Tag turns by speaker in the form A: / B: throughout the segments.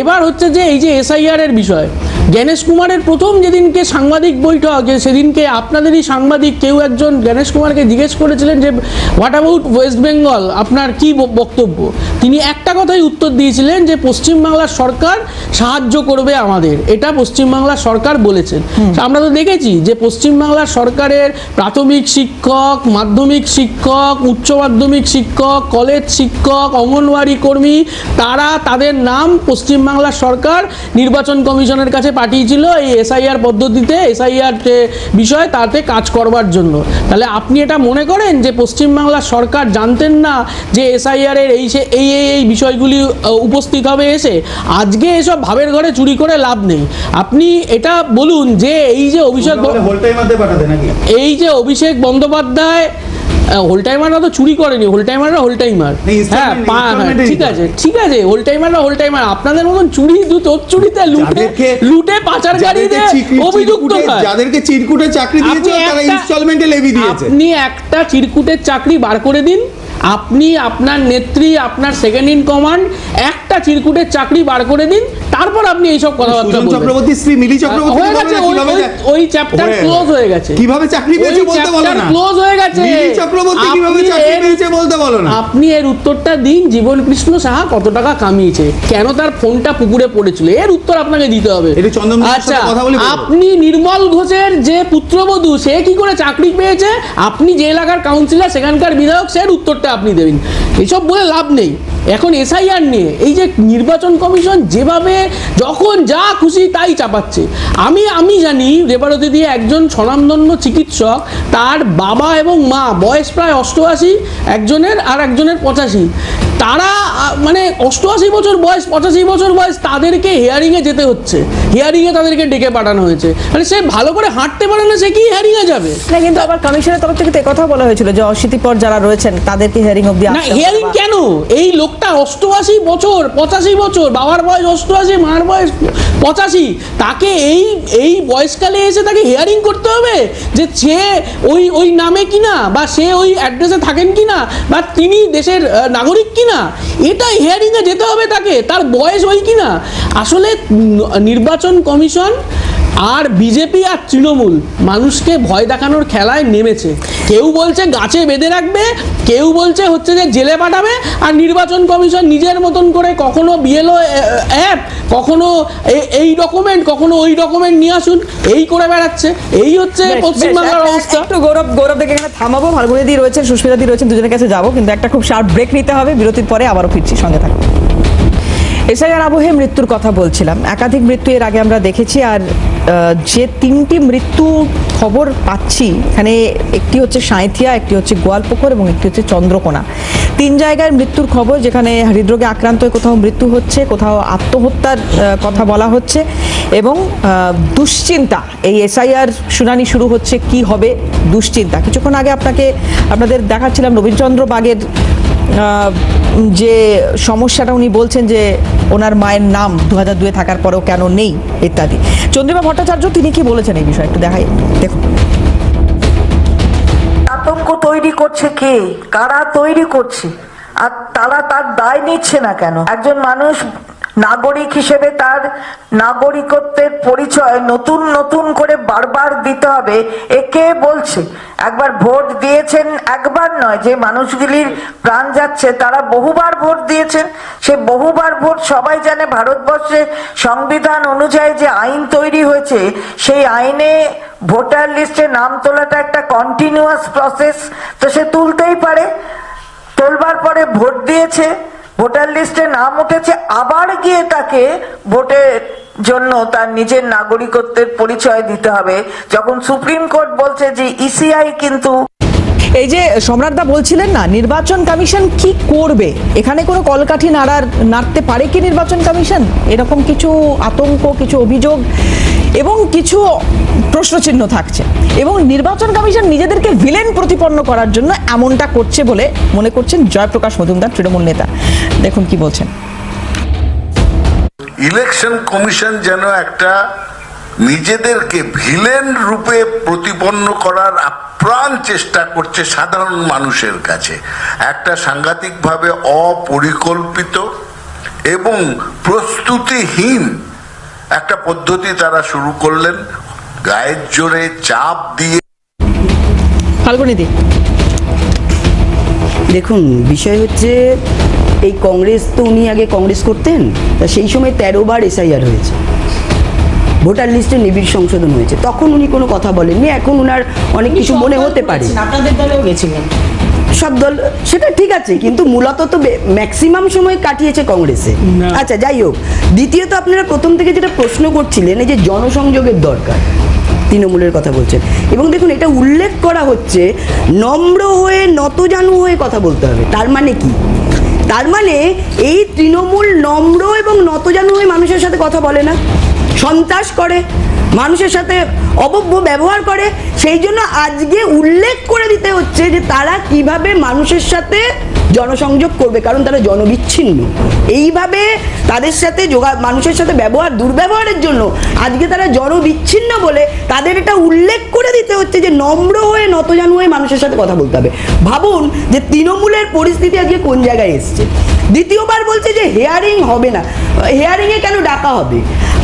A: এবার হচ্ছে যে এই যে এসআইআর এর বিষয়, জ্ঞানেশ কুমারের প্রথম যেদিনকে সাংবাদিক বৈঠক, সেদিনকে আপনাদেরই সাংবাদিক কেউ একজন জ্ঞানেশ কুমারকে জিজ্ঞেস করেছিলেন যে হোয়াট অ্যাবাউট ওয়েস্ট বেঙ্গল, আপনার কি বক্তব্য? তিনি একটা কথাই উত্তর দিয়েছিলেন যে পশ্চিমবাংলার সরকার সাহায্য করবে আমাদের, এটা পশ্চিমবাংলার সরকার বলেছেন। আমরা তো দেখেছি যে পশ্চিমবাংলার সরকারের প্রাথমিক শিক্ষক, মাধ্যমিক শিক্ষক, উচ্চ মাধ্যমিক শিক্ষক, কলেজ শিক্ষক, অঙ্গনওয়াড়ি কর্মী, তারা তাদের নাম পশ্চিমবাংলার সরকার নির্বাচন কমিশনের কাছে পাঠিয়েছিল এই এসআইআর পদ্ধতিতে, এসআইআর বিষয় তাতে কাজ করবার জন্য। তাহলে আপনি এটা মনে করেন যে পশ্চিমবাংলার সরকার জানতেন না যে এসআইআর এর এই বিষয়গুলি উপস্থিত হবে এসে? আজকে এসব ভাবের ঘরে চুরি করে লাভ নেই। আপনি এটা বলুন যে এই যে অভিষেক বন্দ্যোপাধ্যায়, হোলটাইমাররা তো চুরি করেনি, হোলটাইমাররা হোলটাইমার। হ্যাঁ ঠিক আছে, হোলটাইমাররা হোলটাইমার। আপনাদের মতন চুরি চুরিতে লুটে পাচারকারীদের অভিযুক্ত হয়, যাদেরকে চিরকুটে চাকরি দিয়েছে তারা ইনস্টলমেন্টে লেভি দিয়েছে। আপনি একটা চিরকুটের চাকরি বার করে দিন, আপনি আপনার নেত্রী, আপনার সেকেন্ড ইন কমান্ড একটা চিরকুটের চাকরি বার করে দিন, তারপর আপনি এইসব কথাবার্তা বলবেন। চক্রবর্তী শ্রী মিলি চক্রবর্তী হয়ে গেছে, ওই চ্যাপ্টার ক্লোজ হয়ে গেছে। কিভাবে চাকরি পেয়েছে বলতে বলো না, ক্লোজ হয়ে গেছে। মিলি চক্রবর্তী কিভাবে চাকরি পেয়েছে বলতে বলো না। আপনি এর উত্তরটা দিন, জীবন কৃষ্ণ সাহা কত টাকা কামিয়েছে, কেন তার ফোনটা পুকুরে পড়েছিল, এর উত্তর আপনাকে দিতে হবে। আচ্ছা, আপনি নির্মল ঘোষের যে পুত্রবধূ, সে কি করে চাকরি পেয়েছে, আপনি যে এলাকার কাউন্সিলর, সেখানকার বিধায়ক, সের উত্তরটা আপনি দেবেন। এসব বলে লাভ নেই। এখন এসআইআর নিয়ে এই যে নির্বাচন কমিশন যেভাবে যখন যা খুশি তাই চাপাচ্ছে, আমি জানি রেবারতি দিয়ে একজন স্বনামধন্য চিকিৎসক, তার বাবা এবং মা বয়স প্রায় 88, একজনের আর একজনের 85, তারা মানে 88 বছর বয়স, 85 বছর বয়স, তাদেরকে হিয়ারিংয়ে যেতে হচ্ছে, হিয়ারিংয়ে তাদেরকে ডেকে পাঠানো হয়েছে। মানে সে ভালো করে হাঁটতে পারে না, সে কি হিয়ারিংয়ে যাবে?
B: না, কিন্তু আবার কমিশনের তরফ থেকে কথা বলা হয়েছিল যে অশীতিপর যারা রয়েছেন তাদেরকে হিয়ারিং অবধি
A: না, হিয়ারিং কেন? এই লোকটা 88 বছর, 85 বছর, বাবার বয়স 88, মার বয়স 85, তাকে এই বয়সকালে এসে তাকে হিয়ারিং করতে হবে যে সে ওই নামে কিনা, বা সে ওই অ্যাড্রেসে থাকেন কিনা, বা তিনি দেশের নাগরিক কিনা, এটা হিয়ারিংয়ে যেতে হবে তাকে, তার বয়স ওই কিনা। আসলে নির্বাচন কমিশন আর বিজেপি আর তৃণমূল মানুষকে ভয় দেখানোর খেলায় নেমেছে। কেউ বলছে গাছে বেঁধে রাখবে, কেউ বলছে হচ্ছে যে জেলে পাঠাবে, আর নির্বাচন কমিশন নিজের মতন করে কখনো বিএলও অ্যাপ, কখনো এই ডকুমেন্ট, কখনো ওই ডকুমেন্ট নিয়ে আসুন, এই করে বেড়াচ্ছে। এই হচ্ছে পশ্চিমবাংলার অবস্থা।
B: একটু গৌরব দেখে এখানে থামাবো। ফাল্গুনি দি রয়েছেন, সুস্মিতা দি রয়েছেন, দুজনের কাছে যাবো, কিন্তু একটা খুব শার্প ব্রেক নিতে হবে। বিরতির পরে আবারও ফিরছি, সঙ্গে থাকুন। এসআইআর আবহে মৃত্যুর কথা বলছিলাম, একাধিক মৃত্যু এর আগে আমরা দেখেছি, আর যে 3টি মৃত্যু খবর পাচ্ছি এখানে, একটি হচ্ছে সাঁইথিয়া, একটি হচ্ছে গোয়ালপুকুর এবং একটি হচ্ছে চন্দ্রকোনা। 3 জায়গায় মৃত্যুর খবর, যেখানে হৃদরোগে আক্রান্ত হয়ে কোথাও মৃত্যু হচ্ছে, কোথাও আত্মহত্যার কথা বলা হচ্ছে, এবং দুশ্চিন্তা। এই এসআইআর শুনানি শুরু হচ্ছে, কি হবে, দুশ্চিন্তা। কিছুক্ষণ আগে আপনাদের দেখাচ্ছিলাম রবীন্দ্রচন্দ্র বাগের যে সমস্যাটা, উনি বলছেন যে ওনার মায়ের নাম 2002 থাকার পরেও কেন নেই ইত্যাদি। চন্দ্রিমা ভট্টাচার্য তিনি কি বলেছেন এই বিষয়ে একটু দেখাই, দেখুন।
C: আতঙ্ক তৈরি করছে কে, কারা তৈরি করছে, আর তারা তার দায় নিচ্ছে না কেন? একজন মানুষ নাগরিক হিসেবে তার নাগরিকত্বের পরিচয় নতুন নতুন করে বারবার দিতে হবে, একে বলছে? একবার ভোট দিয়েছেন, একবার নয়, যে মানুষগুলির প্রাণ যাচ্ছে তারা বহুবার ভোট দিয়েছেন। সে বহুবার ভোট সবাই জানে। ভারতবর্ষে সংবিধান অনুযায়ী যে আইন তৈরি হয়েছে, সেই আইনে ভোটার লিস্টে নাম তোলাটা একটা কন্টিনিউয়াস প্রসেস, তো সে তুলতেই পারে। তোলবার পরে ভোট দিয়েছে, ভোটার লিস্টে নাম উঠেছে, আবার গিয়ে তাকে ভোটের জন্য তার নিজের নাগরিকত্বের পরিচয় দিতে হবে। যখন সুপ্রিম কোর্ট বলছে যে ইসিআই কিন্তু,
B: এই যে সম্রাটদা বলছিলেন না, নির্বাচন কমিশন কি করবে, এখানে কোনো কলকাঠি নাড়তে পারে কি নির্বাচন কমিশন? এরকম কিছু আতঙ্ক, কিছু অভিযোগ এবং কিছু প্রশ্নচিহ্ন থাকছে, এবং নির্বাচন কমিশন নিজেদেরকে ভিলেন প্রতিপন্ন করার জন্য এমনটা করছে বলে মনে করছেন জয়প্রকাশ মজুমদার, তৃণমূল নেতা। দেখুন কি বলছেন।
D: ইলেকশন কমিশন যেন একটা নিজেদেরকে ভিলেন রূপে প্রতিপন্ন করার আপ্রাণ চেষ্টা করছে সাধারণ মানুষের কাছে। একটা সাংঘাতিকভাবে অপরিকল্পিত এবং প্রস্তুতিহীন একটা পদ্ধতি তারা শুরু করলেন, গায়ের জোরে চাপ দিয়ে।
B: ফাল্গুনীদি,
E: দেখুন বিষয় হচ্ছে এই কংগ্রেস তো উনি আগে কংগ্রেস করতেন, তা সেই সময় 13 বার এসআইআর হয়েছে, ভোটার লিস্টে নিবিড় সংশোধন হয়েছে, তখন উনি কোনো কথা বলেননি। এখন উনার অনেক কিছু মনে হতে পারে,
A: আপনাদের দলেও গেছিলেন
E: সব দল, সেটা ঠিক আছে, কিন্তু মূলত তো ম্যাক্সিমাম সময় কাটিয়েছে কংগ্রেসে।
A: না।
E: আচ্ছা যাই হোক, দ্বিতীয়ত আপনারা প্রথম থেকে যেটা প্রশ্ন করছিলেন এই যে জনসংযোগের দরকার, তৃণমূলের কথা বলছেন, এবং দেখুন এটা উল্লেখ করা হচ্ছে নম্র হয়ে নতজানু হয়ে কথা বলতে হবে। তার মানে কি? তার মানে এই তৃণমূল নম্র এবং নতজানু হয়ে মানুষের সাথে কথা বলে না, সন্ত্রাস করে, মানুষের সাথে অভব্য ব্যবহার করে। সেই জন্য আজকে উল্লেখ করে দিতে হচ্ছে যে তারা কিভাবে মানুষের সাথে জনসংযোগ করবে, কারণ তারা জনবিচ্ছিন্ন। এইভাবে তাদের সাথে মানুষের সাথে দুর্ব্যবহারের জন্য আজকে তারা জনবিচ্ছিন্ন বলে তাদের এটা উল্লেখ করে দিতে হচ্ছে যে নম্র হয়ে নতজানু হয়ে মানুষের সাথে কথা বলতে হবে। ভাবুন যে তৃণমূলের পরিস্থিতি আজকে কোন জায়গায় এসছে। দ্বিতীয়বার বলছে যে হেয়ারিং হবে না, হেয়ারিংয়ে কেন ডাকা হবে?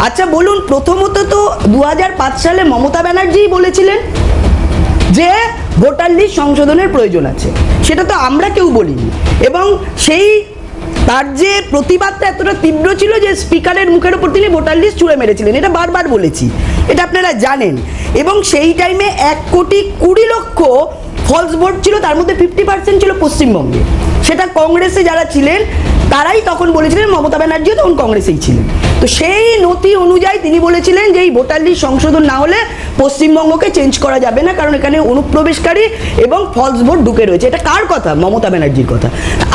E: আচ্ছা বলুন, প্রথমত তো 2005 সালে মমতা ব্যানার্জি বলেছিলেন যে ভোটার লিস্ট সংশোধনের প্রয়োজন আছে, সেটা তো আমরা কেউ বলিনি। এবং তার যে প্রতিবাদটা এতটা তীব্র ছিল যে স্পিকারের মুখের উপর তিনি ভোটার লিস্ট ছুঁড়ে মেরেছিলেন, এটা বারবার বলেছি, এটা আপনারা জানেন। এবং সেই টাইমে 1,20,00,000 ফলস ভোট ছিল, তার মধ্যে 50% ছিল পশ্চিমবঙ্গে। সেটা কংগ্রেসে যারা ছিলেন তারাই তখন বলেছিলেন, মমতা ব্যানার্জিও তখন কংগ্রেসেই ছিলেন। তো সেই নথি অনুযায়ী তিনি বলেছিলেন যে এই ভোটার লিস্ট সংশোধন না হলে পশ্চিমবঙ্গকে চেঞ্জ করা যাবে না, কারণ এখানে অনুপ্রবেশকারী এবং ফলস ভোট ঢুকে রয়েছে। এটা কার কথা? মমতা ব্যানার্জির কথা।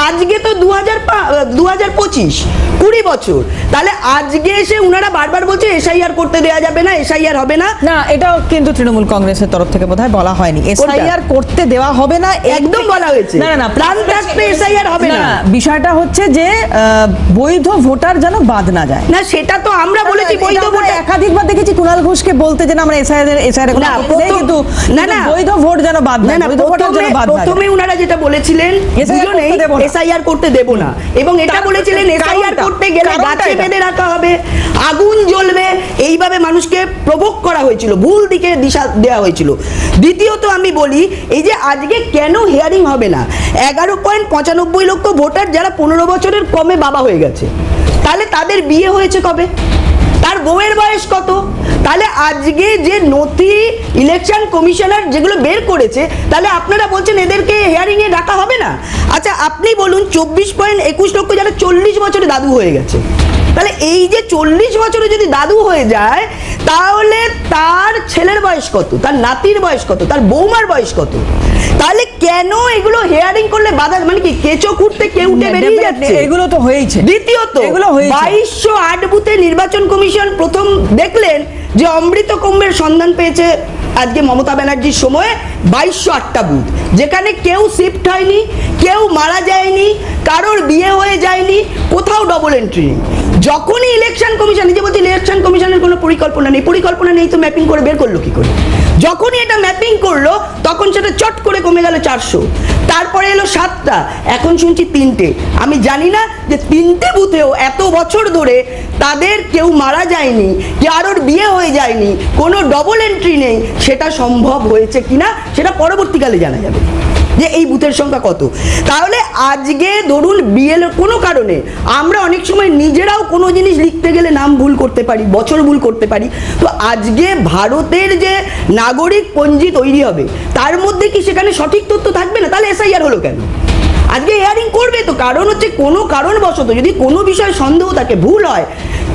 E: আজকে তো 2025, 20 বছর, তাহলে আজকে এসে উনারা বারবার বলছে এসআইআর করতে দেওয়া যাবে না, এসআইআর হবে না।
B: না, এটাও কিন্তু তৃণমূল কংগ্রেসের তরফ থেকে বোধহয় বলা হয়নি এসআইআর করতে দেওয়া হবে না,
E: একদম বলা হয়েছে।
B: না না,
E: প্ল্যান থাকতে এসআইআর হবে না।
B: বিষয়টা হচ্ছে যে বৈধ ভোটার যেন বাদ না যায়।
E: না, সেটা তো আমরা বলেছি বৈধ ভোটার।
B: একাধিকবার দেখেছি কুণাল ঘোষকে বলতে যে আমরা এসআইআর কিন্তু না বৈধ ভোট যেন বাদ না, বৈধ ভোটার যেন বাদ না।
E: প্রথমে উনারা যেটা বলেছিলেন দুজনেই এসআইআর করতে দেব না, এবং এটা বলেছিলেন এসআইআর করতে গেলে গাছে বেঁধে রাখা হবে, আগুন জ্বলবে, এইভাবে মানুষকে প্রভোগ করা হয়েছিল, ভুল দিকে দিশা দেওয়া হয়েছিল। দ্বিতীয়ত আমি বলি, এই যে আজকে কেন হিয়ারিং হবে না, 11.95 লক্ষ ভোটার যারা 15 বছরের কমে বাবা হয়ে গেছে, তাহলে তাদের বিয়ে হয়েছে কবে, তার বউয়ের বয়স কত? তাহলে আজকে যে নথি ইলেকশন কমিশনার যেগুলো বের করেছে, তাহলে আপনারা বলছেন এদেরকে হিয়ারিং এ ডাকা হবে না। আচ্ছা আপনি বলুন, 24.21 লক্ষ যারা 40 বছরে দাদু হয়ে গেছে, তাহলে এই যে 40 বছরে যদি দাদু হয়ে যায়, তাহলে তার ছেলের বয়স কত, তার নাতির বয়স কত, তার বৌমার বয়স কত? তাহলে কেন এগুলো হিয়ারিং করলে বাধা, মানে কি কেঁচো খুঁড়তে কেউটে বেরিয়ে যাচ্ছে?
B: এগুলো তো হয়েছে।
E: দ্বিতীয়ত,
B: এগুলো হয়েছে
E: 2208 বুথে নির্বাচন কমিশন প্রথম দেখলেন যে অমৃত কুম্ভের সন্ধান পেয়েছে আজকে মমতা ব্যানার্জির সময়ে 2208টা বুথ, যেখানে কেউ শিফট হয়নি, কেউ মারা যায়নি, কারোর বিয়ে হয়ে যায়নি, কোথাও ডবল এন্ট্রি নেই। যখনই ইলেকশন কমিশন, যে বলছে ইলেকশন কমিশনের কোনো পরিকল্পনা নেই তো ম্যাপিং করে বের করলো কি করে? যখনই এটা ম্যাপিং করলো তখন সেটা চট করে কমে গেল 400, তারপরে এলো 7টা, এখন শুনছি 3টে। আমি জানি না যে 3টে বুথেও এত বছর ধরে তাদের কেউ মারা যায়নি, কারোর বিয়ে হয়ে যায়নি, কোনো ডবল এন্ট্রি নেই, সেটা সম্ভব হয়েছে কিনা সেটা পরবর্তীকালে জানা যাবে যে এই বুথের সংখ্যা কত। তাহলে আজকে ধরুন বিএল কোনো কারণে আমরা অনেক সময় নিজেরাও কোনো জিনিস লিখতে গেলে নাম ভুল করতে পারি, বছর ভুল করতে পারি, তো আজকে ভারতের যে নাগরিক পঞ্জি তৈরি হবে তার মধ্যে কি সেখানে সঠিক তথ্য থাকবে না? তাহলে এসআইআর হলো কেন? আজকে হিয়ারিং করবে তো, কারণ হচ্ছে কোনো কারণবশত যদি কোনো বিষয়ে সন্দেহ থাকে, ভুল হয়,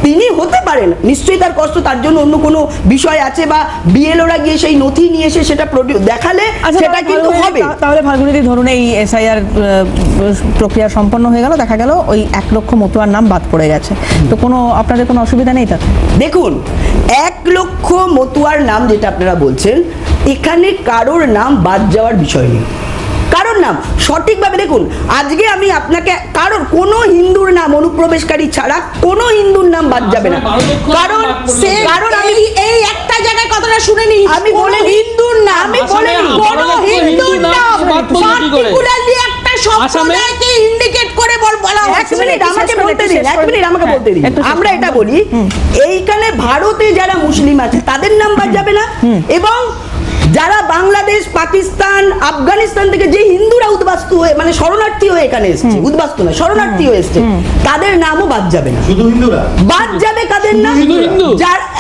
E: তিনি হতে পারেন, নিশ্চয়ই তার কষ্ট, তার জন্য অন্য কোনো বিষয় আছে, বা বিএলওরা গিয়ে সেই নথি নিয়ে এসে সেটা দেখালে সেটা কিন্তু হবে।
B: তাহলে ফাল্গুনীদি ধরুন এই এসআইআর প্রক্রিয়া সম্পন্ন হয়ে গেল, দেখা গেল ওই 1 লক্ষ মতুয়ার নাম বাদ পড়ে গেছে, তো আপনাদের কোনো অসুবিধা নেই তাতে?
E: দেখুন, 1 লক্ষ মতুয়ার নাম যেটা আপনারা বলছেন, এখানে কারোর নাম বাদ যাওয়ার বিষয় নেই, কারোর নাম সঠিকভাবে দেখুন। আজকে আমি আপনাকে কোনো হিন্দুর নাম অনুপ্রবেশকারী ছাড়া কোনো হিন্দুর নাম বাদ যাবে না, কারণ আমি
F: এই একটা জায়গায় কথাটা শুনে নি,
E: আমি বলে
F: হিন্দুর নাম,
E: আমি বলে
F: কোন হিন্দুর নাম পার্টিকুলারলি একটা সম্প্রদায়কে ইন্ডিকেট করে বলা হচ্ছে।
E: মিনিট আমাকে বলতে দিন, এক মিনিট আমাকে বলতে দিন। আমরা এটা বলি, এইখানে ভারতে যারা মুসলিম আছে তাদের নাম বাদ যাবে না, এবং যারা বাংলাদেশ, পাকিস্তান, আফগানিস্তান থেকে যে হিন্দুরা উদ্বাস্তু হয়ে মানে শরণার্থী হয়ে এখানে এসেছে, উদ্বাস্তু না শরণার্থী হয়ে এসেছে, তাদের নামও বাদ যাবে না।
G: শুধু হিন্দুরা
E: বাদ যাবে কাদের নাম?
A: শুধু হিন্দু?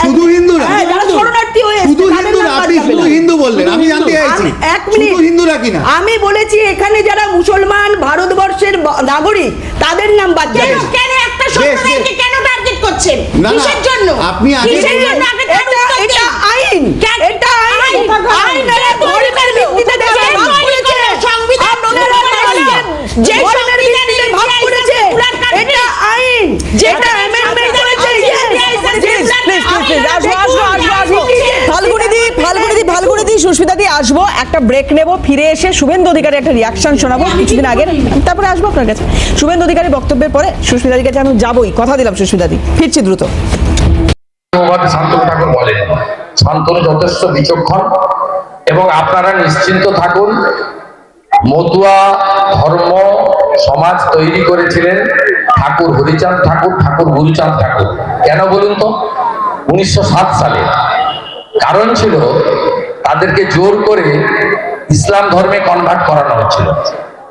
G: শুধু হিন্দুরা?
E: হ্যাঁ, যারা শরণার্থী হয়ে এসেছে
G: শুধু
E: তাদের
G: হিন্দুরা?
E: নাম বাদ
G: আপনি
E: যাবে
G: শুধু
E: না।
G: হিন্দু বললেন, আমি জানতে চাইছি
E: এক মিনিট,
G: শুধু হিন্দুরা কিনা?
E: আমি বলেছি এখানে যারা মুসলমান ভারতবর্ষের নাগরিক তাদের নাম বাদ যাবে না।
F: কেন একটা সম্প্রদায়কে কেন টার্গেট করছেন?
G: না, না,
F: কিসের জন্য?
G: আপনি আগে
F: কিসের জন্য আগে তার উত্তর দিন।
E: এটা আইন,
F: কেন?
E: এটা আইন,
F: আইন
E: আইনের ধর্মের ভিত্তিতে দেশে ভাগ করেছে।
F: সংবিধান
E: আপনারা বলেন,
F: যে
E: ধর্মের ভিত্তিতে ভাগ করেছে, এটা আইন, যেটা অ্যামেন্ডমেন্ট করেছে।
B: ফাল্গুনি দি, সুস্মিতা দি, আসবো একটা ব্রেক নেব, ফিরে এসে শুভেন্দু অধিকারী একটা রিয়াকশন শোনাবো কিছুদিন আগে, তারপরে আসবো আপনার কাছে। শুভেন্দু অধিকারী বক্তব্যের পরে সুস্মিতা দির কাছে আমি যাবোই, কথা দিলাম সুস্মিতা দি, ফিরছি দ্রুত।
H: শান্তনু ঠাকুর বলেন, শান্তনু যথেষ্ট বিচক্ষণ, এবং আপনারা নিশ্চিন্ত থাকুন, মতুয়া ধর্ম সমাজ তৈরি করেছিলেন ঠাকুর হরিচাঁদ ঠাকুর, ঠাকুর গুরুচাঁদ ঠাকুর। কেন বলুন তো? 1907 সালে। কারণ ছিল তাদেরকে জোর করে ইসলাম ধর্মে কনভার্ট করানো হচ্ছিল,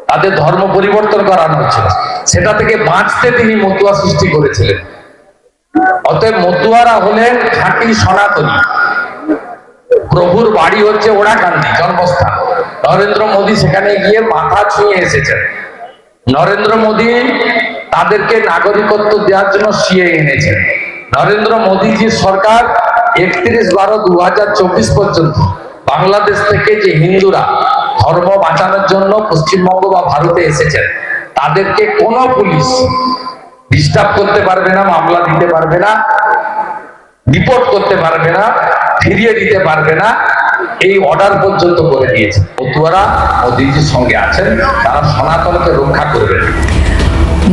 H: তাদের ধর্ম পরিবর্তন করানো হচ্ছিল, সেটা থেকে বাঁচতে তিনি মতুয়া সৃষ্টি করেছিলেন। অতএব মতুয়ারা হলেন খাঁটি সনাতনী। প্রভুর বাড়ি হচ্ছে ওড়াকান্দি, জন্মস্থান। নরেন্দ্র মোদী সেখানে গিয়ে মাথা ছুঁয়ে এসেছেন। নরেন্দ্র মোদী তাদেরকে নাগরিকত্ব দেওয়ার জন্য সিএ এনেছেন। নরেন্দ্র মোদীজির সরকার 31/12/2024 পর্যন্ত বাংলাদেশ থেকে যে হিন্দুরা ধর্ম বাঁচানোর জন্য পশ্চিমবঙ্গ বা ভারতে এসেছেন, তাদেরকে কোনো পুলিশ ডিস্টার্ব করতে পারবে না, মামলা দিতে পারবে না, রিপোর্ট করতে পারবে না, ফিরিয়ে দিতে পারবে না, এই অর্ডার পর্যন্ত করে দিয়েছে। মতুয়ারা মোদীজির সঙ্গে আছেন, তারা সনাতনকে রক্ষা করবেন।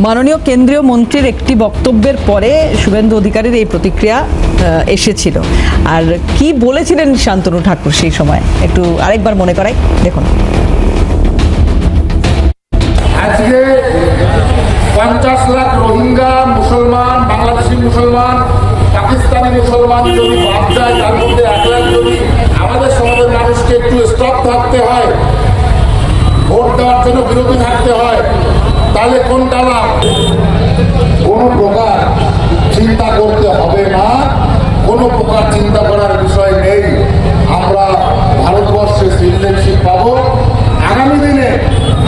B: মাননীয় কেন্দ্রীয় মন্ত্রীর একটি বক্তব্যের পরে শুভেন্দু অধিকারীর এই প্রতিক্রিয়া এসেছিল, আর কি বলেছিলেন শান্তনু ঠাকুর সেই সময় একটু আরেকবার মনে করাই, দেখুন।
I: আজকে 50 লাখ রোহিঙ্গা মুসলমান, বাংলাদেশি মুসলমান, পাকিস্তানি মুসলমান যদি বাদ যায়, তার মধ্যে 1 লাখ যদি আমাদের সমাজের মানুষকে একটু স্টপ থাকতে হয়, ভোট দেওয়ার জন্য বিরোধী থাকতে হয়, তাহলে কোনটা লাভ? কোনো প্রকার চিন্তা করতে হবে না, কোনো প্রকার চিন্তা করার বিষয় নেই। আমরা ভারতবর্ষে সিটিজেনশিপ পাবো। আগামী দিনে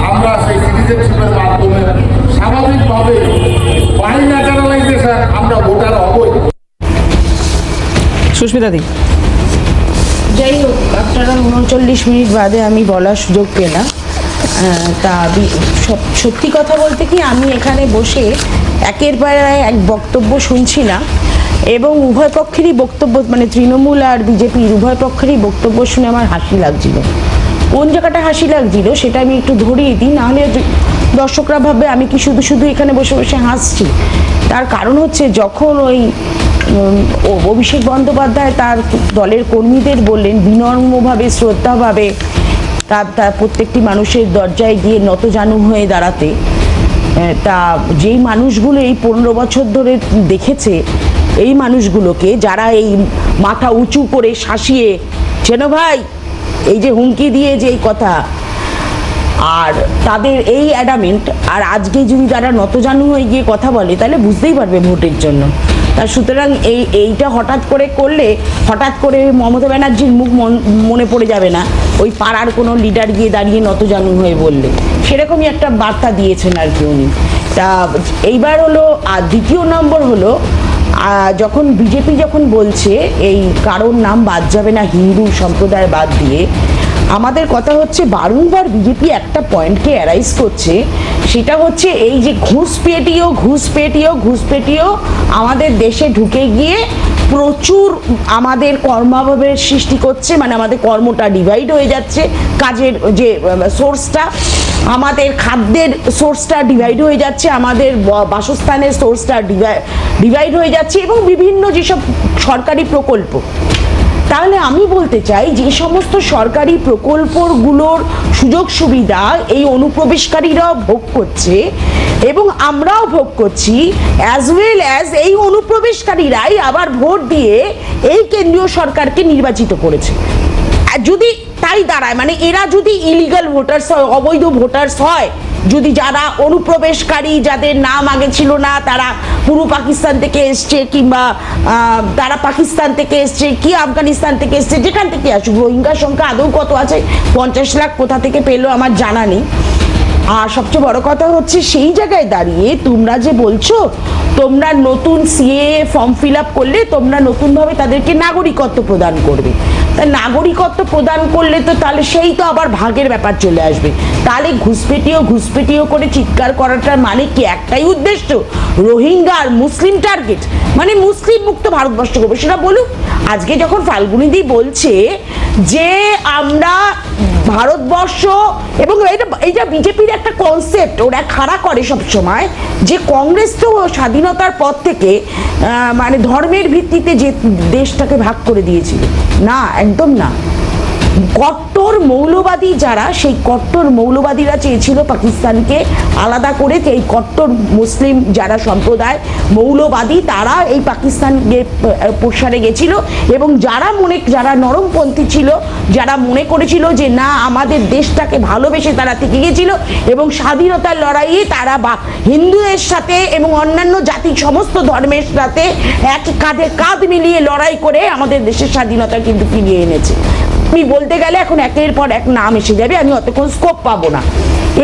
I: আমরা সেই সিটিজেনশিপের মাধ্যমে স্বাভাবিকভাবে বাই ন্যাচারালাইজেশন আমরা ভোটার হবই।
B: সুস্মিতা দি,
F: যাই হোক, আপনারা 39 মিনিট বাদে আমি বলার সুযোগ পেলাম। তা সত্যি কথা বলতে কি, আমি এখানে বসে একের পর এক বক্তব্য শুনছিলাম, এবং উভয় পক্ষেরই বক্তব্য মানে তৃণমূল আর বিজেপির উভয় পক্ষেরই বক্তব্য শুনে আমার হাসি লাগছিল। কোন জায়গাটা হাসি লাগছিল সেটা আমি একটু ধরিয়ে দিই, নাহলে দর্শকরা ভাববে আমি কি শুধু শুধু এখানে বসে বসে হাসছি। তার কারণ হচ্ছে, যখন ওই অভিষেক বন্দ্যোপাধ্যায় তার দলের কর্মীদের বললেন বিনম্রভাবে, শ্রদ্ধাভাবে তার প্রত্যেকটি মানুষের দরজায় গিয়ে নতজানু হয়ে দাঁড়াতে, তা যেই মানুষগুলো এই 15 বছর ধরে দেখেছে, এই মানুষগুলোকে যারা এই মাথা উঁচু করে শাসিয়ে, চেনো ভাই, এই যে হুমকি দিয়ে যে এই কথা, আর তাদের এই অ্যাডামেন্ট, আর আজকে যদি তারা নতজানু হয়ে গিয়ে কথা বলে, তাহলে বুঝতেই পারবে ভোটের জন্য। তা সুতরাং এইটা হঠাৎ করে করলে, হঠাৎ করে মমতা ব্যানার্জির মুখ মনে পড়ে যাবে না, ওই পাড়ার কোনো লিডার গিয়ে দাঁড়িয়ে নতজানু হয়ে বললে, সেরকমই একটা বার্তা দিয়েছেন আর কি উনি। তা এইবার হলো, আর দ্বিতীয় নম্বর হলো, যখন বিজেপি যখন বলছে এই কারোর নাম বাদ যাবে না হিন্দু সম্প্রদায় বাদ দিয়ে, আমাদের কথা হচ্ছে বারংবার বিজেপি একটা পয়েন্টকে অ্যারাইজ করছে, সেটা হচ্ছে এই যে ঘুষপেটিও আমাদের দেশে ঢুকে গিয়ে প্রচুর আমাদের কর্মাভাবের সৃষ্টি করছে, মানে আমাদের কর্মটা ডিভাইড হয়ে যাচ্ছে, কাজের যে সোর্সটা, আমাদের খাদ্যের সোর্সটা ডিভাইড হয়ে যাচ্ছে, আমাদের বাসস্থানের সোর্সটা ডিভাইড হয়ে যাচ্ছে, এবং বিভিন্ন যেসব সরকারি প্রকল্প তাহলে আমি বলতে চাই যে সমস্ত সরকারি প্রকল্পগুলোর সুযোগ সুবিধা এই অনুপ্রবেশকারীরাও ভোগ করছে এবং আমরাও ভোগ করছি, অ্যাজ ওয়েল অ্যাজ এই অনুপ্রবেশকারীরাই আবার ভোট দিয়ে এই কেন্দ্রীয় সরকারকে নির্বাচিত করেছে। আর যদি তাই দাঁড়ায়, মানে এরা যদি ইলিগাল ভোটার্স হয়, অবৈধ ভোটার্স হয়, যদি যারা অনুপ্রবেশকারী, যাদের নাম আগে ছিল না, তারা পূর্ব পাকিস্তান থেকে এসছে, কিংবা তারা পাকিস্তান থেকে এসছে কি আফগানিস্তান থেকে এসছে, যেখান থেকে আসুক, রোহিঙ্গার সংখ্যা আদৌ কত আছে, 50 লাখ কোথা থেকে পেলো আমার জানা নেই। আর সবচেয়ে বড় কথা হচ্ছে সেই জায়গায় দাঁড়িয়ে তোমরা যে বলছো তোমরা নতুন সিএ ফর্ম ফিল আপ করলে তোমরা নতুনভাবে তাদেরকে নাগরিকত্ব প্রদান করবে। তা নাগরিকত্ব প্রদান করলে তো তাহলে সেই তো আবার ভাগের ব্যাপার চলে আসবে। তাহলে ঘুষপেটিও করে চিৎকার করাটার মানে কি একটাই উদ্দেশ্য, রোহিঙ্গা আর মুসলিম টার্গেট, মানে মুসলিম মুক্ত ভারতবর্ষ করবে, সেটা বলুক। আজকে যখন ফাল্গুনিদি বলছে যে আমরা ভারতবর্ষ, এবং এইটা বিজেপির একটা কনসেপ্ট ওরা খাড়া করে সব সময়, যে কংগ্রেস তো স্বাধীনতার পর থেকে মানে ধর্মের ভিত্তিতে যে দেশটাকে ভাগ করে দিয়েছিল। না, একদম না। কট্টর মৌলবাদী যারা, সেই কট্টর মৌলবাদীরা চেয়েছিল পাকিস্তানকে আলাদা করে, এই কট্টর মুসলিম যারা সম্প্রদায় মৌলবাদী তারা এই পাকিস্তান প্রসারে গেছিল, এবং যারা নরমপন্থী ছিল, যারা মনে করেছিল যে না আমাদের দেশটাকে ভালোবেসে তারা থেকে গেছিল, এবং স্বাধীনতার লড়াইয়ে তারা হিন্দুদের সাথে এবং অন্যান্য জাতি সমস্ত ধর্মের সাথে এক কাঁধে কাঁধ মিলিয়ে লড়াই করে আমাদের দেশের স্বাধীনতা কিন্তু ফিরিয়ে এনেছে। আমি বলতে গেলে এখন একের পর এক নাম এসে যাবে, আমি অতক্ষণ স্কোপ পাবো না।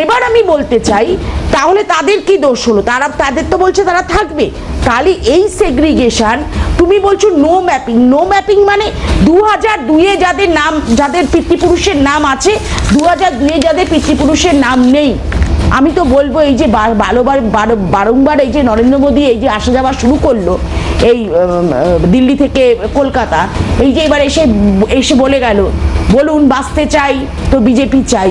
F: এবার আমি বলতে চাই তাহলে তাদের কি দোষ হলো, তাদের তো বলছে তারা থাকবে, তাহলে এই সেগ্রিগেশন তুমি বলছো নো ম্যাপিং মানে 2002-এ যাদের পিতৃপুরুষের নাম আছে, 2002-এ যাদের পিতৃপুরুষের নাম নেই, আমি তো বলবো এই যে বারংবার এই যে নরেন্দ্র মোদী এই যে আসা যাওয়া শুরু করলো এই দিল্লি থেকে কলকাতা, এই যে এবার এসে বলে গেল, বলুন বাঁচতে চাই তো বিজেপি চাই,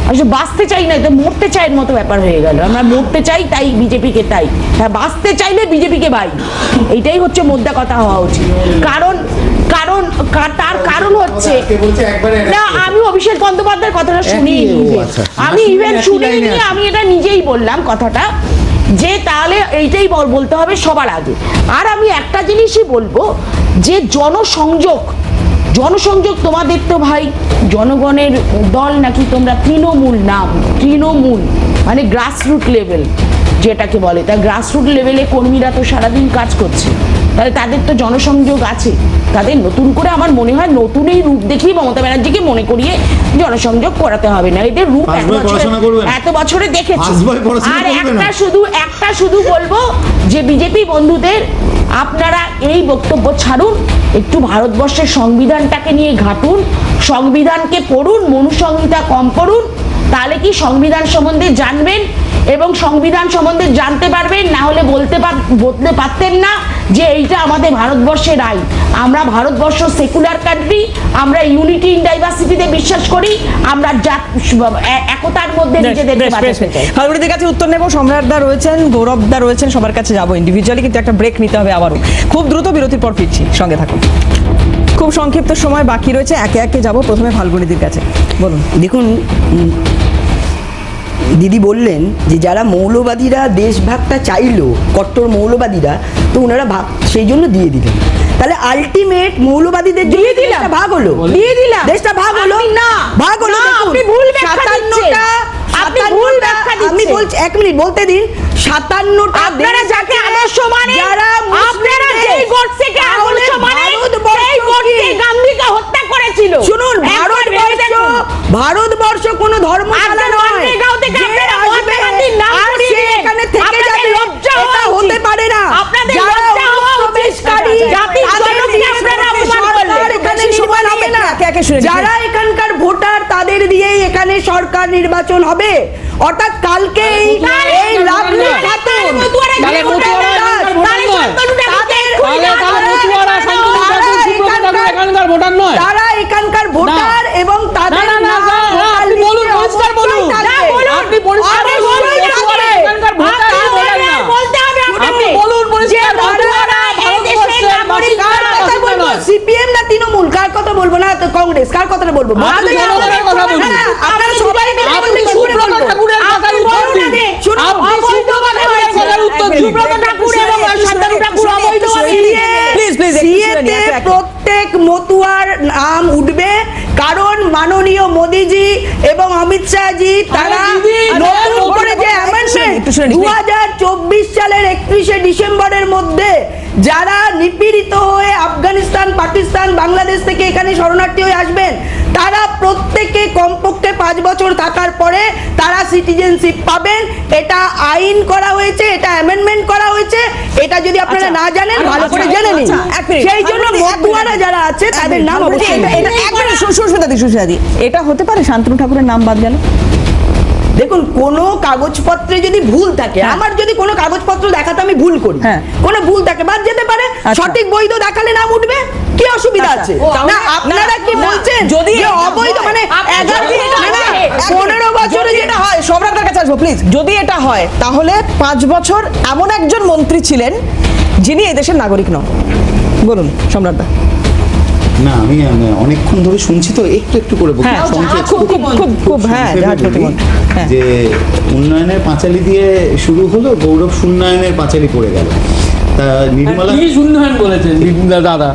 F: আসলে বাঁচতে চাই না তো মরতে চাইয়ের মতো ব্যাপার হয়ে গেল। আমরা মরতে চাই তাই বিজেপিকে তাই, হ্যাঁ বাঁচতে চাইলে বিজেপিকে ভাই, এইটাই হচ্ছে মোদ্দা কথা হওয়া উচিত। তার কারণ হচ্ছে না, আমি অভিষেক বন্দ্যোপাধ্যায়ের কথাটা শুনিনি, আমি ইভেন শুনিনি, আমি এটা নিজেই বললাম কথাটা, যে তাহলে এইটাই বলতে হবে সবার আগে। আর আমি একটা জিনিসই বলবো যে জনসংযোগ তোমাদের তো ভাই জনগণের দল নাকি তোমরা তৃণমূল নাম, তৃণমূল মানে গ্রাসরুট লেভেল যেটাকে বলে, তা গ্রাসরুট লেভেলে কর্মীরা তো সারাদিন কাজ করছে, তাহলে তাদের তো জনসংযোগ আছে, তাদের নতুন করে আমার মনে হয় নতুন এই রূপ দেখিয়ে মমতা ব্যানার্জিকে মনে করিয়ে জনসংযোগ করাতে হবে না, এদের রূপ এত বছরে দেখেছি। আর একটা শুধু বলবো যে বিজেপি বন্ধুদের, আপনারা এই বক্তব্য ছাড়ুন, একটু ভারতবর্ষের সংবিধানটাকে নিয়ে ঘাটুন, সংবিধানকে পড়ুন, মনুসংহিতা কম পড়ুন, তাহলে কি সংবিধান সম্বন্ধে জানবেন এবং সংবিধান সম্বন্ধে জানতে পারবেন, না হলে বলতে পারতেন না যে এইটা আমাদের ভারতবর্ষের আইন, আমরা ভারতবর্ষ সেকুলার কান্ট্রি, আমরা ইউনিটি ইন ডাইভার্সিটিতে বিশ্বাস করি, আমরা একতার মধ্যে নিজেদেরকে বাঁচাতে চাই।
B: ফাল্গুনিদের কাছে উত্তর নেব, সম্রাটদা রয়েছেন, গৌরবদা রয়েছেন, সবার কাছে যাবো ইন্ডিভিজুয়ালি, কিন্তু একটা ব্রেক নিতে হবে আবারও, খুব দ্রুত বিরতির পর ফিরছি, সঙ্গে থাকুন। খুব সংক্ষিপ্ত সময় বাকি রয়েছে, একে একে যাব, প্রথমে ফাল্গুনিদের কাছে বলুন।
E: দেখুন, দিদি বললেন যে যারা মৌলবাদীরা দেশভাগটা চাইলো, কট্টর মৌলবাদীরা, তো ওনারা সেই জন্য দিয়ে দিলেন, তাহলে আলটিমেট মৌলবাদীদের দিয়ে দিলাম ভাগ হলো, দিয়ে দিলাম দেশটা ভাগ হলো না, ভাগ হলো।
F: আপনি ভুল ব্যাখ্যা দিচ্ছেন, আপনি ভুল ব্যাখ্যা দিচ্ছেন।
E: আমি বলছি, এক মিনিট বলতে দিন। 57টা
F: আপনারা যাকে আদর্শ মানেন, আপনারা যেই গোডসেকে আদর্শ মানেন, সেই গোডসে গান্ধীকে হত্যা করেছিল।
E: শুনুন, ভারতবর্ষ কোনো ধর্মশালা নয়, এখানে থেকে যাবে এটা হতে পারে না। যারা এখানকার ভোটার তাদের দিয়েই এখানে সরকার নির্বাচন হবে, অর্থাৎ কালকে এই লাভলি খাতুন তারা এখানকার ভোটার এবং তাদের সিপিএম না তৃণমূল, কার কথা কংগ্রেস, কার কথাটা বলবো?
A: আপনি জনগণের কথা বলুন।
E: হ্যাঁ, আপনারা সবাই মিলে
A: আপনি
E: বলুন,
A: সুব্রত
E: বলুন।
A: ঠাকুরের কথার উত্তর দিন।
E: শুনুন,
A: আপনি সুব্রত ঠাকুরের কথার উত্তর দিন।
F: সুব্রত ঠাকুর এবং শান্তনু ঠাকুর অবৈধভাবে
B: Please, please, একটু শুনে নিন,
E: সিএতে
B: একে একে।
E: প্রত্যেক মতুয়ার নাম উঠবে, কারণ মাননীয় মোদিজি এবং অমিত শাহজি তারা
A: দিদি,
E: নতুন
B: আরে,
E: করে যে
B: একটু শুনে নিন,
E: অ্যামেন্ডমেন্ট 2024 সালের 31শে ডিসেম্বরের মধ্যে যারা নিপীড়িত হয়ে আফগানিস্তান, পাকিস্তান, বাংলাদেশ থেকে এখানে শরণার্থী হয়ে আসবেন, তারা প্রত্যেকে কমপক্ষে 5 বছর থাকার পরে তারা সিটিজেনশিপ পাবেন। এটা আইন করা হয়েছে, এটা অ্যামেন্ডমেন্ট করা হয়েছে। এটা যদি আপনারা
B: আচ্ছা,
E: না জানেন ভালো করে
B: আচ্ছা,
E: জেনে নিন।
B: আচ্ছা, এক মিনিট।
E: সেই জন্য
B: এক মিনিট,
E: মতুয়ারা যারা আছে তাদের নাম অবশ্যই
B: এটা একবারে সুস্মিতাদি, এটা হতে পারে শান্তনু ঠাকুরের নাম বাদ গেল?
E: দেখুন, কোনো কাগজপত্রে যদি ভুল থাকে, আমার যদি কোনো কাগজপত্র দেখাতে আমি ভুল করি,
B: হ্যাঁ।
E: কোনো ভুল থাকে বাদ যেতে পারে,
B: আচ্ছা।
E: সঠিক বৈধ দেখালে নাম উঠবে, কি অসুবিধা
B: আচ্ছা।
E: আছে?
B: ও,
E: না আপনারা কি
B: না,
E: বলছেন
B: যদি
E: যে
B: এটা
E: অবৈধ
B: হয়,
E: মানে
F: আপনি
E: 11
F: যদি এটা
E: না, না,
F: হয়,
E: 15 বছরে
B: যদি
E: যেটা
B: এটা হয়, সম্রাটদের কাছে আসবো প্লিজ। যদি এটা হয় তাহলে 5 বছর এমন একজন মন্ত্রী ছিলেন যিনি এই দেশের নাগরিক নন। বলুন সম্রাটদা।
G: না, আমি অনেকক্ষণ ধরে শুনছি তো, একটু একটু করে বলছি,
B: হ্যাঁ,
G: সংক্ষেপ,
B: খুব হ্যাঁ,
G: সংক্ষেপে
B: জাহাজ
G: বলি
B: প্রতিমন্ত্রী। হ্যাঁ।
G: যে উন্নয়নের পাঁচালী দিয়ে শুরু হলো, গৌরব শূন্যয়নের পাঁচালী পড়ে গেল। তা নির্মলা
A: কি শূন্যয়ন বলেছেন দাদা?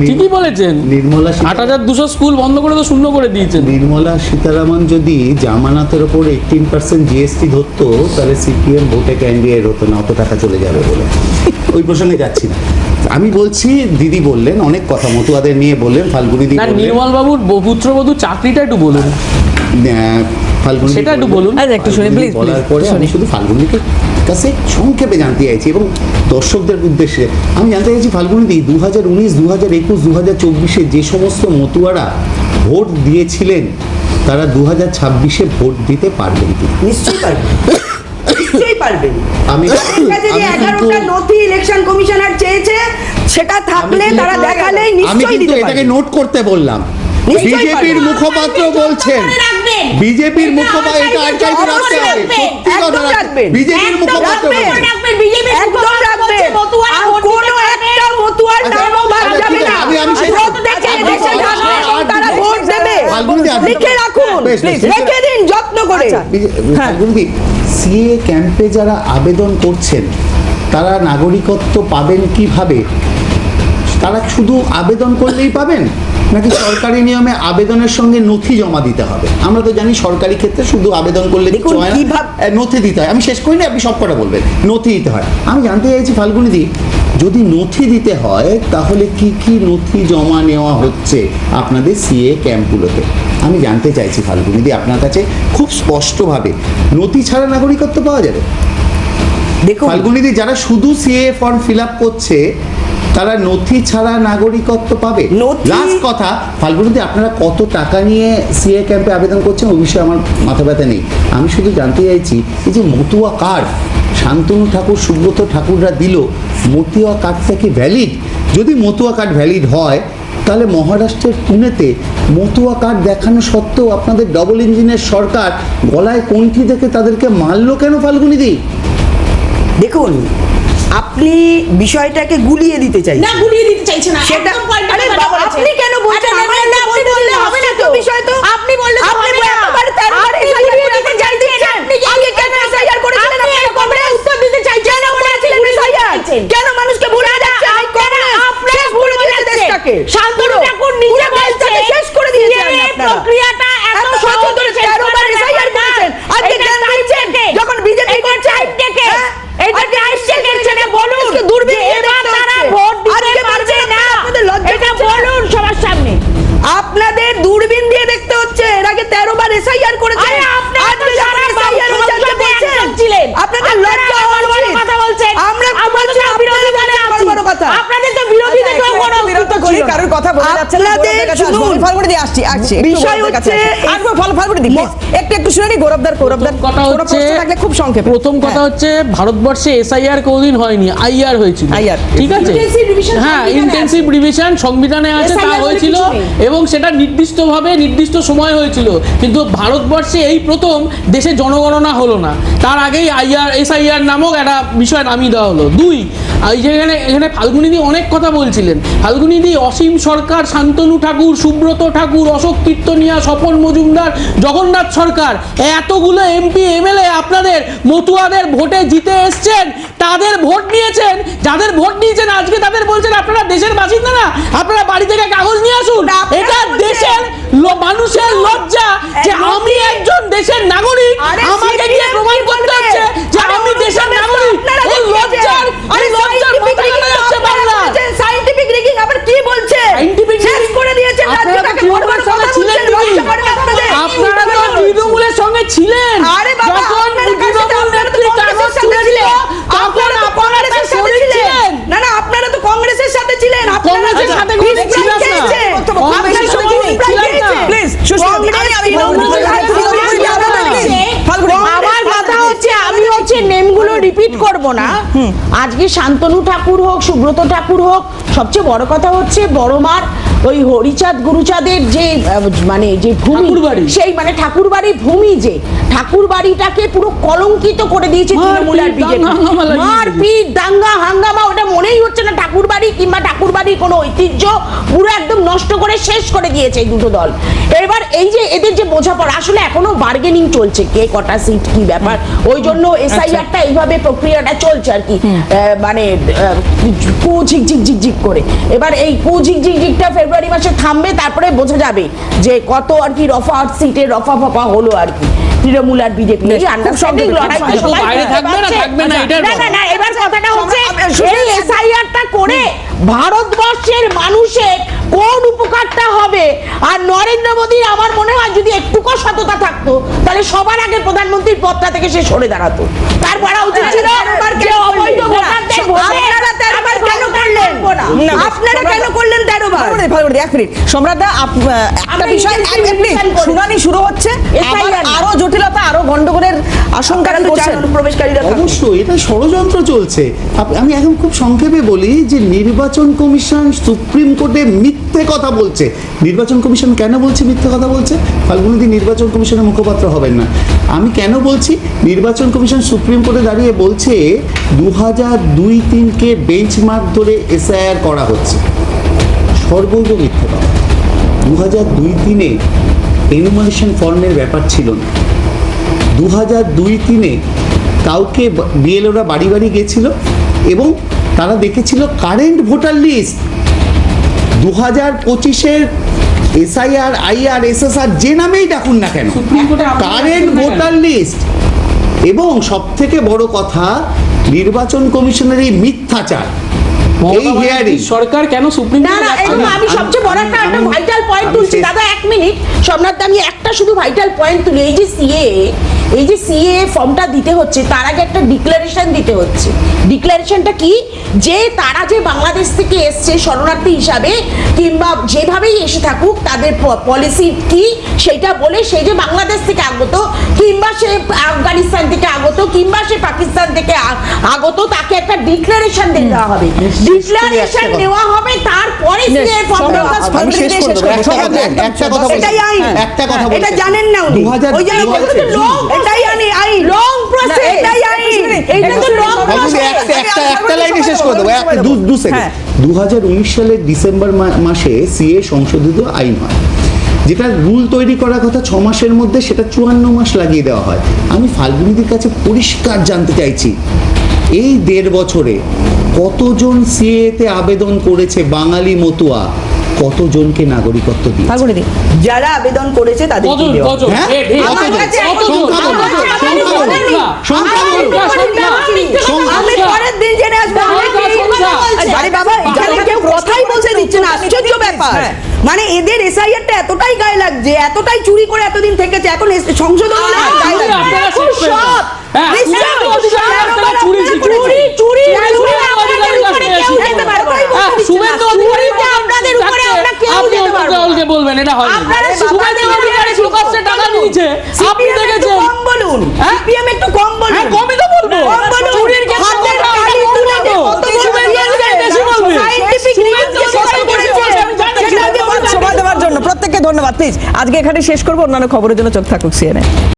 A: ঠিকই বলেছেন।
G: নির্মলা
A: 8200 স্কুল বন্ধ করে তো শূন্য করে দিয়েছেন।
G: নির্মলা সীতারামন যদি জামানাতের ওপর 18% জিএসটি ধরতো, তাহলে সিপিএম ভোটে ক্যান্ডিডেট হতো না, অত টাকা চলে যাবে বলে। ওই প্রসঙ্গে যাচ্ছি না, আমি বলছি দিদি বললেন অনেক কথা, মতুয়াদের নিয়ে বললেন, ফাল্গুনি দি
A: না,
G: বললেন,
A: নির্মল বাবুর পুত্রবধূ চাকরিটা একটু বলুন।
G: ফাল্গুনি
A: সেটা একটু বলুন।
B: আচ্ছা, একটু শুনি,
G: ফাল্গুনি
B: please,
G: বলার
B: please,
G: পরে আমি
B: শুনি।
G: শুধু ফাল্গুনিকে কাছে সংক্ষেপে জানতে চাইছি এবং দর্শকদের উদ্দেশ্যে আমি জানতে চাইছি, ফাল্গুনি দি 2019, 2021, 2024 যে সমস্ত মতুয়ারা ভোট দিয়েছিলেন, তারা 2026 ভোট দিতে পারবেন কি?
E: নিশ্চয়ই পারবে, নিশ্চয়ই পারবেন।
G: আমি
E: যে 11টা নথি ইলেকশন কমিশনার চেয়েছে, সেটা থাকলে তারা দেখালেই
G: আমি
E: নিশ্চয়ই
G: কিন্তু
E: দিতে
G: এটাকে
E: পারবে।
G: নোট করতে বললাম।
E: নিশ্চয়ই
G: বিজেপির
E: পারবে।
G: মুখপাত্র বলছেন, বিজেপির মুখপাত্র, এটা আর্কাইভে রাখতে হবে, সত্যি কথা
E: একদম রাখবেন।
G: বিজেপির মুখপাত্র বলছেন।
E: একদম রাখবেন। আর কোনো একটা মতুয়ার
G: আচ্ছা,
E: নামও বাদ
G: আচ্ছা,
E: যাবে
G: ঠিক
E: না।
G: আছে, আমি শেষ করব।
E: প্রত্যেকে
G: আচ্ছা,
E: দেশের
G: আচ্ছা,
E: নাগরিক,
G: আচ্ছা,
E: তারা
G: আচ্ছা,
E: ভোট দেবে।
G: ফাল্গুনি দি, আপনি-
E: লিখে রাখুন,
G: বেশ, বেশ, ঠিক আছে।
E: রেখে দিন যত্ন করে।
G: ফাল্গুনি, সিএ ক্যাম্পে যারা আবেদন করছেন, তারা নাগরিকত্ব পাবেন কিভাবে? তারা শুধু আবেদন করলেই পাবেন, নাকি সরকারি নিয়মে আবেদনের সঙ্গে নথি জমা দিতে হবে? আমরা তো জানি সরকারি ক্ষেত্রে শুধু আবেদন করলে কিছু
E: দেখুন,
G: হয় না,
E: কিভাবে-
G: নথি দিতে হয়। আমি শেষ করিনি, আপনি সব কটা বলবেন। নথি দিতে হয়। আমি জানতে চাইছি ফাল্গুনি দি, যদি নথি দিতে হয় তাহলে কি কি নথি জমা নেওয়া হচ্ছে আপনাদের সিএ ক্যাম্পগুলোতে? আমি জানতে চাইছি ফাল্গুনি দি আপনার কাছে খুব স্পষ্টভাবে, নথি ছাড়া নাগরিকত্ব পাওয়া যাবে?
E: দেখুন,
G: ফাল্গুনি দি, যারা শুধু সিএ ফর্ম ফিল আপ করছে, তারা নথি ছাড়া নাগরিকত্ব পাবে?
E: নথি-
G: লাস্ট কথা, ফাল্গুনি দি, আপনারা কত টাকা নিয়ে সিএ ক্যাম্পে আবেদন করছেন ওই বিষয়ে আমার মাথা ব্যথা নেই। আমি শুধু জানতে চাইছি, এই যে মতুয়া কার্ড শান্তনু ঠাকুর, সুব্রত ঠাকুররা দিল, মতুয়া কার্ডটা কি ভ্যালিড? যদি মতুয়া কার্ড ভ্যালিড হয়, তাহলে মহারাষ্ট্রের পুনেতে মতুয়া কার্ড দেখানো সত্ত্বেও আপনাদের ডবল ইঞ্জিনের সরকার গলায় কণ্ঠি দেখে তাদেরকে মারলো কেন ফাল্গুনি দি?
E: দেখুন, আপনি বিষয়টাকে গুলিয়ে দিতে চাই
F: না গুলিয়ে দিতে চাইছে না
E: সেটা
F: একদম point
E: আরে
F: কথা
E: বাবা,
F: বলেছে।
E: আপনি কেন বলছেন?
F: আচ্ছা,
E: আমার
F: না, আপনি বললে হবে না তো।
E: বিষয় তো
F: আপনি বললে তো
E: আপনি
F: হবে না।
E: একেবারে 13 বার
F: আপনি
E: SIR
F: গুলিয়ে
E: করে
F: দিতে
E: এখন
F: চাইছেন।
E: জানতে
F: আপনি
E: চান? আগে কেন SIR করেছিলেন?
F: আপনি
E: আপনারা
F: এরকম
E: কংগ্রেস
F: উত্তর দিতে চাইছেন।
E: কেন করেছিলেন SIR? কেন মানুষকে ভুলে যাচ্ছেন? এই কংগ্রেস শেষ করে দিয়েছে দেশটাকে।
F: শান্তনু
E: পুরো-
F: ঠাকুর
E: পুরো
F: নিজে
E: দেশটাকে
F: বলছে
E: শেষ করে দিয়েছেন
F: CAA
E: আপনারা।
F: প্রক্রিয়াটা এত
E: এত
F: সহজ
E: বছর ধরে
F: শেষ
E: 13 বার
F: করার
E: SIR
F: ব্যাপার না।
E: করেছেন। আজকে
F: এটা
E: জ্ঞান
F: time
E: দিচ্ছেন
F: take।
E: যখন বিজেপি
F: এটা
E: করছে।
F: time take।
E: হ্যাঁ?
F: এটা
E: আজকে
F: time
E: আসছে
F: take
E: বলছেন,
F: বলুন
E: আজকে দূরবীন
F: যে
E: দিয়ে
F: এবার
E: দেখতে
F: তারা
E: হচ্ছে।
F: ভোট দিতে
E: আজকে
F: পারবে
E: বলছেন
F: না।
E: আপনাদের লজ্জা
F: এটা
E: হচ্ছে না?
F: বলুন সবার সামনে।
E: আপনাদের দূরবীন দিয়ে দেখতে হচ্ছে। এর আগে 13 বার SIR করেছে।
F: আরে আপনারা তো
E: আজকে
F: সারা
E: যখন SIR হচ্ছে, আজকে
F: সংসদে
E: বলছেন।
F: একজন ছিলেন।
E: আপনাদের
F: আপনারা
E: লজ্জা
F: আবার
E: হওয়া
F: বড়
E: উচিত।
F: কথা বলছেন।
E: আমরা
F: আমাদের
E: বলছি,
F: তো বিরোধী দলে
E: আপনাদের
F: আছি।
E: বড় কথা।
F: আপনাদের তো বিরোধী
B: আচ্ছা,
F: দলেও
B: একটু
F: কোনো
B: বিরত
F: অস্তিত্ব
B: করি,
F: ছিল না।
B: কারোর কথা বলে যাচ্ছে না,
E: আপনাদের
B: গৌরবদের কাছে আসবো।
E: শুনুন।
B: আমি ফাল্গুনি দি আসছি, একটু
E: বিষয়
B: গৌরবদের কাছে
E: হচ্ছে
B: আসি। আসবো, ফাল্গুনি দি, please, একটু শুনে নি গৌরবদার
A: কথা
B: কোনো
A: হচ্ছে,
B: প্রশ্ন থাকলে খুব সংক্ষেপে।
A: প্রথম কথা
B: হ্যাঁ।
A: হচ্ছে ভারতবর্ষে এসআইআর কোনদিন হয়নি, আইআর হয়েছিল।
B: IR
A: ঠিক আছে,
F: Intensive revision
A: হ্যাঁ,
F: সংবিধানে
A: ইন্টেন্সিভ রিভিশন সংবিধানে আছে, তা
F: SIR বলে
A: হয়েছিল
F: কিছু নেই।
A: এবং সেটা নির্দিষ্টভাবে নির্দিষ্ট সময় হয়েছিল। কিন্তু ভারতবর্ষে এই প্রথম দেশে জনগণনা হলো না, তার আগেই এসআইআর নামক একটা বিষয় নামিয়ে দেওয়া হলো। দুই, এই যে এখানে ফাল্গুনি দি অনেক কথা বলছিলেন, ফাল্গুনি দি অসীম সরকার, শান্তনু ঠাকুর, সুব্রত ঠাকুর, অশোক কীর্তনিয়া, স্বপন মজুমদার, জগন্নাথ সরকার, এতগুলো এমপি এমএলএ আপনাদের মতুয়াদের ভোটে জিতে এসছেন, তাদের ভোট নিয়েছেন, যাদের ভোট নিয়েছেন আজকে তাদের বলছেন আপনারা দেশের বাসিন্দা না, আপনারা বাড়ি থেকে কাগজ নিয়ে আসুন। এটা দেশের মানুষের লজ্জা যে আমি একজন দেশের নাগরিক, আমাকে গিয়ে প্রমাণ করতে হচ্ছে যে আমি দেশের নাগরিক। এই লজ্জার মাথা কাটা যাচ্ছে বাংলা।
E: সায়েন্টিফিক রিগিং আবার কি বলছে? শেষ করে দিয়েছেন রাজ্যটাকে।
A: আপনারা তো তৃণমূলের সঙ্গে ছিলেন।
E: আরে বাবা, আপনারা তৃণমূল নেত্রী কাগজ তুলেছিল, তখন আপনারা তো ছিলেন। না না, আপনারা তো কংগ্রেসের সাথে ছিলেন।
A: কংগ্রেসের সাথে ছিলেন না।
B: প্লিজ
F: আমার কথা হচ্ছে, আমি হচ্ছে নেমগুলো রিপিট করব না। আজকে শান্তনু ঠাকুর হোক, সুব্রত ঠাকুর হোক, সবচেয়ে বড় কথা হচ্ছে বড়মার ওই হরিচাঁদ গুরুচাঁদের যে মানে যে ভূমি,
A: ঠাকুরবাড়ি,
F: সেই মানে ঠাকুরবাড়ি ভূমি, যে ঠাকুরবাড়িটাকে পুরো কলঙ্কিত করে দিয়েছে তৃণমূল আর বিজেপি। মারপিট, দাঙ্গা হাঙ্গামা, ওটা মনেই হচ্ছে না ঠাকুরবাড়ি কিংবা ঠাকুরবাড়ির কোনো ঐতিহ্য, পুরো একদম নষ্ট করে শেষ করে দিয়েছে এই দুটো দল। এবার এই যে এদের যে বোঝাপড়া, আসলে এখনো বার্গেনিং চলছে, কে কটা সিট কি ব্যাপার, ওই জন্য এসআইআরটা এইভাবে প্রক্রিয়াটা চলছে আর কি, মানে কু ঝিকঝিক ঝিকঝিক করে। এবার এই কু ঝিকঝিকটা ফেব্রুয়ারি মাসে থামবে, তারপরে বোঝা যাবে যে কত আর কি রফা সিটের রফা ফফা হলো আর কি তৃণমূল আর বিজেপি। আন্ডারস্ট্যান্ডিং লড়াই না। এবার কথাটা হচ্ছে এই এসআইআরটা করে ভারতবর্ষের মানুষের কোন উপকারটা হবে? আর নরেন্দ্র মোদীর আমার মনে হয় যদি একটুকু সততা থাকতো তাহলে সবার আগে প্রধানমন্ত্রীর পদটা থেকে সে সরে দাঁড়াতো। তারপর উচিত ছিল যে অবৈধ ভোটারদের ভোটে কেন করলেন?
E: আপনারা কেন করলেন 13 বার?
B: এক মিনিট সম্রাটদা, একটা বিষয়, শুনানি শুরু হচ্ছে, আরো জটিলতা, আরো গন্ডগোলের আশঙ্কা করছেন
E: প্রবেশকারীরা।
G: অবশ্যই এটা ষড়যন্ত্র চলছে। আমি এখন খুব সংক্ষেপে বলি যে নির্বাচন কমিশন সুপ্রিম কোর্টে মিথ্যে কথা বলছে। নির্বাচন কমিশন কেন বলছে মিথ্যে কথা বলছে? ফাল্গুনীদি নির্বাচন কমিশনের মুখপাত্র হবেন না। আমি কেন বলছি? নির্বাচন কমিশন সুপ্রিম কোর্টে দাঁড়িয়ে বলছে 2002-03 বেঞ্চমার্ক ধরে এসআইআর করা হচ্ছে। সর্বৈব মিথ্যে কথা। 2002-03 এনুমারেশন ফর্মের ব্যাপার ছিল না। 2002-03 কাউকে বিএলওরা বাড়ি বাড়ি গেছিল এবং তারা দেখেছিল কারেন্ট ভোটার লিস্ট। 2025-এর এসআইআর, আইআর, এসএসআর যে নামেই ডাকুন না কেন, কারেন্ট ভোটার লিস্ট। এবং সব থেকে বড় কথা, নির্বাচন কমিশনের এই মিথ্যাচার, এই হিয়ারিং
A: সরকার কেন সুপ্রিম
F: না না, আমি সবচেয়ে বড় একটা ভাইটাল পয়েন্ট তুলছি দাদা, 1 মিনিট সম্রাট, আমি একটা শুধু ভাইটাল পয়েন্ট তুলি। এই যে সিএ ফর্মটা দিতে হচ্ছে, তার আগে একটা ডিক্লারেশন দিতে হচ্ছে। ডিক্লারেশনটা কি? যে তারা যে বাংলাদেশ থেকে এসছে শরণার্থী হিসাবে কিংবা যেভাবেই এসে থাকুক, তাদের পলিসি কি সেটা বলে, সে যে বাংলাদেশ থেকে আগত কিংবা সে আফগানিস্তান থেকে আগত কিংবা সে পাকিস্তান থেকে আগত, তাকে একটা ডিক্লারেশন দেওয়া হবে। ডিক্লারেশন নেওয়া হবে, তারপরে সিএ ফর্মটা
G: একটা কথা বলছি,
E: এটাই আইন।
G: একটা কথা বলছি,
E: এটা জানেন না উনি। ওই জন্য বলছেন এটাই আইন, লং প্রসেস, এটাই আইন। এইটা তো লং প্রসেস।
G: একটা লাইনে শেষ করে দেবো, 2 সেকেন্ড। 2019 সালের ডিসেম্বর মাসে সিএ সংশোধিত আইন হয়, যেটা রুল তৈরি করার কথা 6 মাসের মধ্যে, সেটা 54 মাস লাগিয়ে দেওয়া হয়। আমি ফাল্গুনীদের কাছে পরিষ্কার জানতে চাইছি, এই 1.5 বছরে কতজন সিএতে আবেদন করেছে বাঙালি মতুয়া, কতজনকে নাগরিকত্ব দিয়ে?
E: যারা আবেদন করেছে তাদের কি দেওয়া? আমি পরের দিন জেনে আসবো। আরে বাবা, এখানে কেউ কথাই বলতে দিচ্ছে না, আশ্চর্য ব্যাপার। মানে এদের এসআইআরটা এতটাই গায়ে লাগছে, এতটাই চুরি করে এতদিন থেকেছে, এখন সংশোধন হলে গায়ে লাগছে। সব
A: বলবেন এটা হয় টাকা নিয়েছে, আপনি দেখেছেন।
E: কম বলুন, সিপিএম একটু কম বলুন।
A: কমই তো বলবো,
B: সময় দেওয়ার জন্য প্রত্যেককে ধন্যবাদ। প্লিজ আজকে এখানে শেষ করবো, অন্যান্য খবরের জন্য চোখ থাকুক সিএনএ।